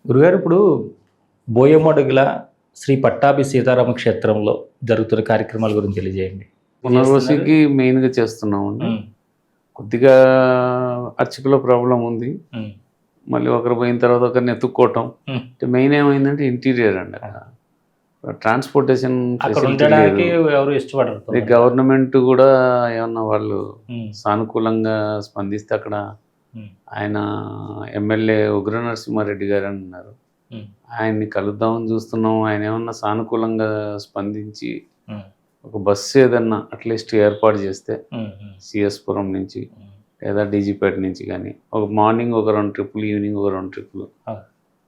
గురుగారు ఇప్పుడు బోయమడుగుల శ్రీ పట్టాభి సీతారామ క్షేత్రంలో జరుగుతున్న కార్యక్రమాల గురించి తెలియజేయండి. పునర్వసుకి మెయిన్గా చేస్తున్నామండి. కొద్దిగా అర్చకుల ప్రాబ్లం ఉంది. మళ్ళీ ఒకరు పోయిన తర్వాత ఒకరిని ఎత్తుక్కోవటం. మెయిన్ ఏమైందంటే ఇంటీరియర్ అండి, ట్రాన్స్పోర్టేషన్ ఎవరు ఇష్టపడరు. గవర్నమెంట్ కూడా ఏమన్నా వాళ్ళు సానుకూలంగా స్పందిస్తే అక్కడ ఆయన ఎమ్మెల్యే ఉగ్ర నరసింహారెడ్డి గారు అని ఉన్నారు, ఆయన్ని కలుద్దామని చూస్తున్నాం. ఆయన ఏమన్నా సానుకూలంగా స్పందించి ఒక బస్సు ఏదన్నా అట్లీస్ట్ ఏర్పాటు చేస్తే సిఎస్పురం నుంచి లేదా డీజీపేట నుంచి కానీ ఒక మార్నింగ్ ఒక 2 ట్రిప్పులు, ఈవినింగ్ ఒక 2 ట్రిప్పులు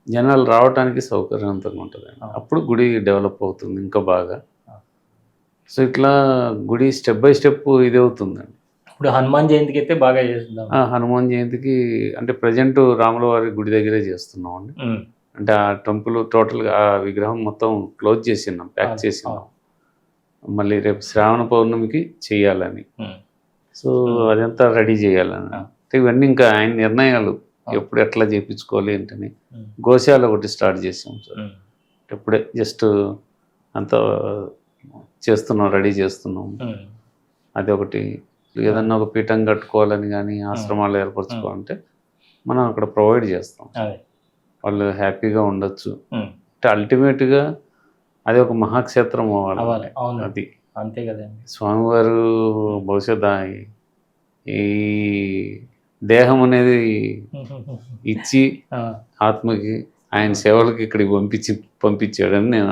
జనాలు రావడానికి సౌకర్యవంతంగా ఉంటుంది. అప్పుడు గుడి డెవలప్ అవుతుంది ఇంకా బాగా. సో ఇట్లా గుడి స్టెప్ బై స్టెప్ ఇది అవుతుందండి. ఇప్పుడు హనుమాన్ జయంతికి అయితే బాగా చేస్తున్నాం. హనుమాన్ జయంతికి అంటే ప్రజెంట్ రాముల వారి గుడి దగ్గరే చేస్తున్నాం అండి. అంటే ఆ టెంపుల్ టోటల్గా ఆ విగ్రహం మొత్తం క్లోజ్ చేసినాం, ప్యాక్ చేసినాం. మళ్ళీ రేపు శ్రావణ పౌర్ణమికి చెయ్యాలని, సో అదంతా రెడీ చేయాలని. ఇవన్నీ ఇంకా ఆయన నిర్ణయాలు, ఎప్పుడు ఎట్లా చేయించుకోవాలి ఏంటని. గోశాల ఒకటి స్టార్ట్ చేసాం సార్, ఇప్పుడే జస్ట్ అంతా చేస్తున్నాం, రెడీ చేస్తున్నాం. అది ఒకటి. ఏదన్నా ఒక పీఠం కట్టుకోవాలని కానీ ఆశ్రమాలు ఏర్పరచుకోవాలంటే మనం అక్కడ ప్రొవైడ్ చేస్తాం, వాళ్ళు హ్యాపీగా ఉండొచ్చు. అంటే అల్టిమేట్గా అది ఒక మహాక్షేత్రం అవ్వాలి. అది అంతే కదండి. స్వామివారు భవిష్యత్ ఈ దేహం అనేది ఇచ్చి ఆత్మకి ఆయన సేవలకి ఇక్కడికి పంపించాడని నేను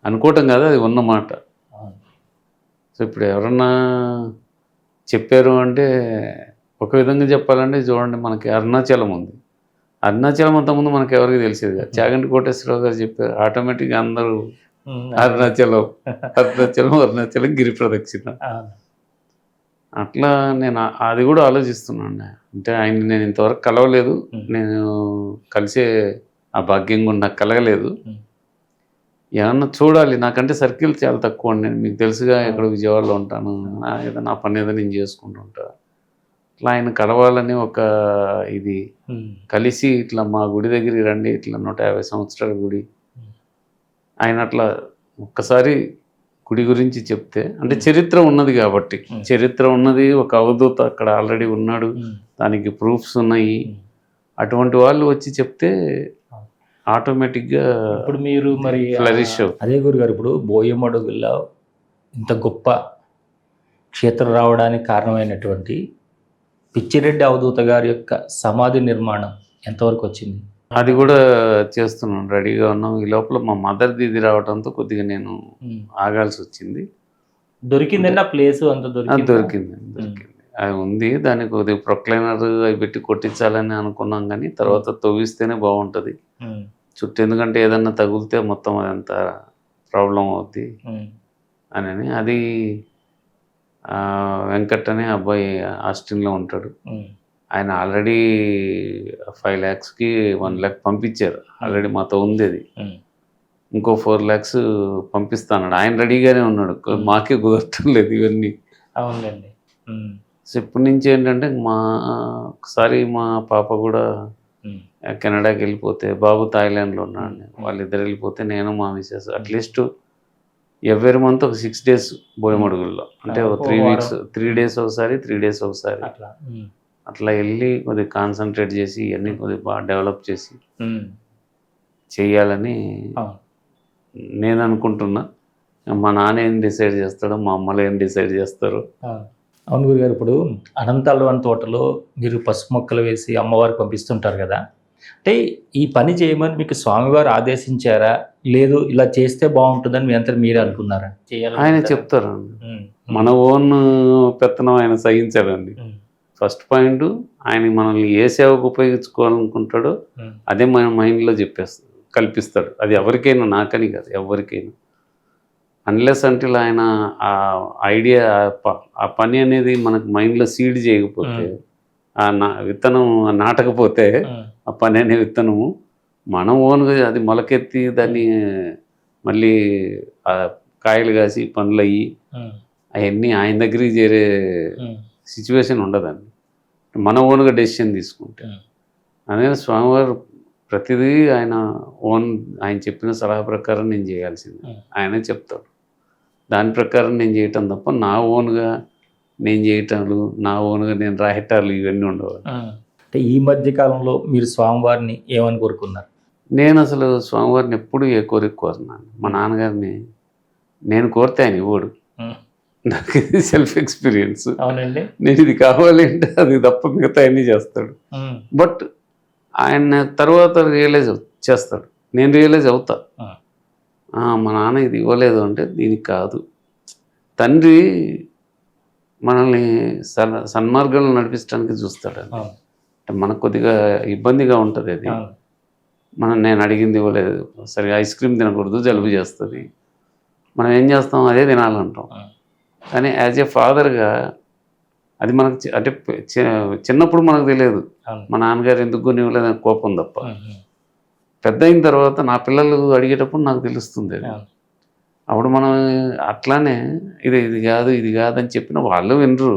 అనుకోవటం కాదు, అది ఉన్నమాట. సో ఇప్పుడు ఎవరన్నా చెప్పారు అంటే ఒక విధంగా చెప్పాలంటే చూడండి, మనకి అరుణాచలం ఉంది. అరుణాచలం అంతకుముందు మనకి ఎవరికి తెలిసేది కాదు. చాగంటి కోటేశ్వరరావు గారు చెప్పారు, ఆటోమేటిక్గా అందరూ అరుణాచలం అరుణాచలం అరుణాచలం గిరి ప్రదక్షిణ. అట్లా నేను అది కూడా ఆలోచిస్తున్నాను. అంటే ఆయన నేను ఇంతవరకు కలవలేదు, నేను కలిసే ఆ భాగ్యం కూడా నాకు కలగలేదు. ఏమన్నా చూడాలి, నాకంటే సర్కిల్ చాలా తక్కువ అండి. మీకు తెలుసుగా, ఇక్కడ విజయవాడలో ఉంటాను, ఏదో నా పని ఏదో నేను చేసుకుంటూ ఉంటాను. ఇట్లా ఆయన కలవాలని ఒక ఇది కలిసి ఇట్లా మా గుడి దగ్గరికి రండి, ఇట్లా 150 సంవత్సరాల గుడి, ఆయన అట్లా ఒక్కసారి గుడి గురించి చెప్తే, అంటే చరిత్ర ఉన్నది కాబట్టి, చరిత్ర ఉన్నది, ఒక అవధూత అక్కడ ఆల్రెడీ ఉన్నాడు, దానికి ప్రూఫ్స్ ఉన్నాయి. అటువంటి వాళ్ళు వచ్చి చెప్తే ఆటోమేటిక్గా ఇప్పుడు మీరు మరి ఫ్లరిష్. అదే గురుగారు, ఇప్పుడు బోయమడుగుల్లో ఇంత గొప్ప క్షేత్రం రావడానికి కారణమైనటువంటి పిచ్చిరెడ్డి అవధూత గారి యొక్క సమాధి నిర్మాణం ఎంతవరకు వచ్చింది? అది కూడా చేస్తున్నాను, రెడీగా ఉన్నాం. ఈ లోపల మా మదర్ దీది రావడంతో కొద్దిగా నేను ఆగాల్సి వచ్చింది. దొరికిందండి ఆ ప్లేస్? అంత దొరికింది. అది ఉంది, దానికి కొద్దిగా ప్రొక్లైనర్ అవి పెట్టి కొట్టించాలని అనుకున్నాం, కానీ తర్వాత తవ్విస్తేనే బాగుంటుంది చుట్టూ, ఎందుకంటే ఏదన్నా తగిలితే మొత్తం అదంతా ప్రాబ్లం అవుద్ది అని. అది వెంకట్ అనే అబ్బాయి ఆస్టిన్లో ఉంటాడు, ఆయన ఆల్రెడీ 5 lakhsకి 1 lakh పంపించారు. ఆల్రెడీ మాతో ఉంది అది. ఇంకో 4 lakhs పంపిస్తాడు. ఆయన రెడీగానే ఉన్నాడు, మాకే కుదరటం లేదు ఇవన్నీ. అవునండి. సో ఇప్పటి నుంచి ఏంటంటే ఒకసారి మా పాప కూడా కెనడాకి వెళ్ళిపోతే, బాబు థాయిలాండ్లో ఉన్నాడు, వాళ్ళిద్దరు వెళ్ళిపోతే నేను మా మిసెస్ అట్లీస్ట్ ఎవ్రీ మంత్ ఒక 6 days బోయమడుగుల్లో, అంటే 3 weeks 3 days ఒకసారి 3 days ఒకసారి అట్లా వెళ్ళి కొద్దిగా కాన్సన్ట్రేట్ చేసి ఇవన్నీ కొద్దిగా బాగా డెవలప్ చేసి చెయ్యాలని నేను అనుకుంటున్నా. మా నాన్న ఏం డిసైడ్ చేస్తాడో, మా అమ్మలు ఏం డిసైడ్ చేస్తారో. అవును గురుగారు, ఇప్పుడు అనంతాలవన్ తోటలో మీరు పసుపు మొక్కలు వేసి అమ్మవారికి పంపిస్తుంటారు కదా, అంటే ఈ పని చేయమని మీకు స్వామివారు ఆదేశించారా, లేదు ఇలా చేస్తే బాగుంటుందని మీ అంతా మీరే అనుకున్నారా? ఆయన చెప్తారండి, మన ఓన్ పెత్తనం ఆయన సహించాడండి. ఫస్ట్ పాయింట్, ఆయన మనల్ని ఏ సేవకు ఉపయోగించుకోవాలనుకుంటాడో అదే మన మైండ్లో కల్పిస్తాడు. అది ఎవరికైనా, నాకని కాదు, ఎవరికైనా. అన్లెస్ అంటే ఆయన ఆ ఐడియా, ఆ పని అనేది మనకు మైండ్లో సీడ్ చేయకపోతే, ఆ విత్తనం నాటకపోతే, ఆ పని అనే విత్తనము మనం ఓన్గా అది మొలకెత్తి దాన్ని మళ్ళీ కాయలు కాసి పండ్లు అయ్యి అవన్నీ ఆయన దగ్గరికి చేరే సిచ్యువేషన్ ఉండదండి, మన ఓన్గా డెసిషన్ తీసుకుంటే. అనేది స్వామివారు ప్రతిదీ ఆయన ఆయన చెప్పిన సలహా ప్రకారం నేను చేయాల్సింది. ఆయనే చెప్తాడు. దాని ప్రకారం నేను చేయటం తప్ప నా ఓన్గా నేను చేయటాలు, నా ఓన్గా నేను రాయటాలు ఇవన్నీ ఉండవు. అంటే ఈ మధ్య కాలంలో మీరు స్వామివారిని ఏమని కోరుకున్నారు? నేను అసలు స్వామివారిని ఎప్పుడు ఏ కోరిక కోరున్నాను. మా నాన్నగారిని నేను కోరితే ఆయన ఇవ్వడు. నాకు ఇది సెల్ఫ్ ఎక్స్పీరియన్స్. అవునండి. నేను ఇది కావాలి అంటే అది తప్ప మిగతా అన్నీ చేస్తాడు. బట్ ఆయన తర్వాత రియలైజ్ చేస్తాడు. నేను రియలైజ్ అవుతా. మా నాన్న ఇది ఇవ్వలేదు అంటే దీనికి కాదు. తండ్రి మనల్ని సన్మార్గంలో నడిపించడానికి చూస్తాడు. అంటే మనకు కొద్దిగా ఇబ్బందిగా ఉంటుంది అది. నేను అడిగింది ఇవ్వలేదు, సరిగా ఐస్ క్రీమ్ తినకూడదు, జలుబు చేస్తుంది, మనం ఏం చేస్తాం, అదే తినాలంటాం. కానీ యాజ్ ఏ ఫాదర్గా అది మనకు అంటే చిన్నప్పుడు మనకు తెలియదు మా నాన్నగారు ఎందుకు కొని ఇవ్వలేదని కోపం తప్ప. పెద్ద అయిన తర్వాత నా పిల్లలు అడిగేటప్పుడు నాకు తెలుస్తుంది అది. అప్పుడు మనం అట్లానే ఇది కాదు ఇది కాదని చెప్పిన వాళ్ళు వినరు.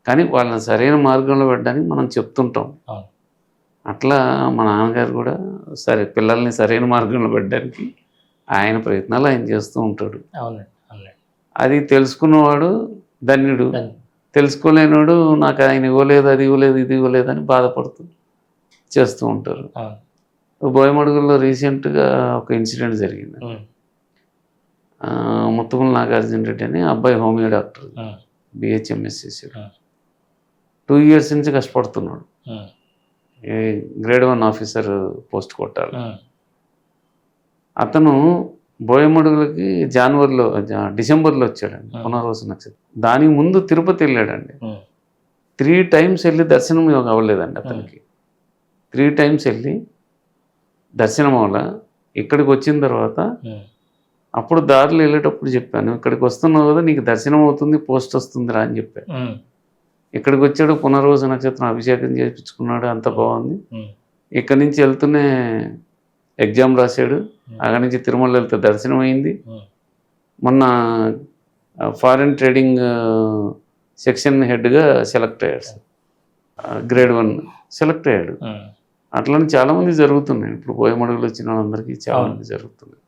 కానీ వాళ్ళని సరైన మార్గంలో పెట్టడానికి మనం చెప్తుంటాం. అట్లా మా నాన్నగారు కూడా సరే పిల్లల్ని సరైన మార్గంలో పెట్టడానికి ఆయన ప్రయత్నాలు ఆయన చేస్తూ ఉంటాడు. అది తెలుసుకున్నవాడు ధన్యుడు, తెలుసుకోలేనివాడు నాకు ఆయన ఇవ్వలేదు, అది ఇవ్వలేదు, ఇది ఇవ్వలేదు అని బాధపడుతూ చేస్తూ ఉంటారు. బోయమడుగుల్లో రీసెంట్గా ఒక ఇన్సిడెంట్ జరిగింది. ముత్తుమల నాగార్జున రెడ్డి అని అబ్బాయి హోమియో డాక్టర్, బిహెచ్ఎంఎస్ చేశాడు. 2 years నుంచి కష్టపడుతున్నాడు. గ్రేడ్ 1 ఆఫీసర్ పోస్ట్ కొట్టాలి. అతను బోయమడుగులకి డిసెంబర్లో వచ్చాడండి, పునర్వసు నక్షత్రం. దానికి ముందు తిరుపతి వెళ్ళాడండి. 3 times వెళ్ళి దర్శనం అవ్వలేదండి అతనికి. 3 times వెళ్ళి దర్శనం అవ్వాల. ఇక్కడికి వచ్చిన తర్వాత అప్పుడు దారిలో వెళ్ళేటప్పుడు చెప్పాను, ఇక్కడికి వస్తున్నావు కదా నీకు దర్శనం అవుతుంది, పోస్ట్ వస్తుంది రా అని చెప్పాను. ఇక్కడికి వచ్చాడు, పునర్వసు నక్షత్రం అభిషేకం చేయించుకున్నాడు, అంత బాగుంది. ఇక్కడి నుంచి వెళ్తూనే ఎగ్జామ్ రాశాడు. అక్కడి నుంచి తిరుమల వెళ్తే దర్శనం అయింది. మొన్న ఫారిన్ ట్రేడింగ్ సెక్షన్ హెడ్గా సెలెక్ట్ అయ్యాడు సార్. గ్రేడ్ 1 సెలెక్ట్ అయ్యాడు. అట్లని చాలామంది జరుగుతున్నాయి. ఇప్పుడు బోయమడుగులు వచ్చిన వాళ్ళందరికీ చాలామంది జరుగుతున్నాయి.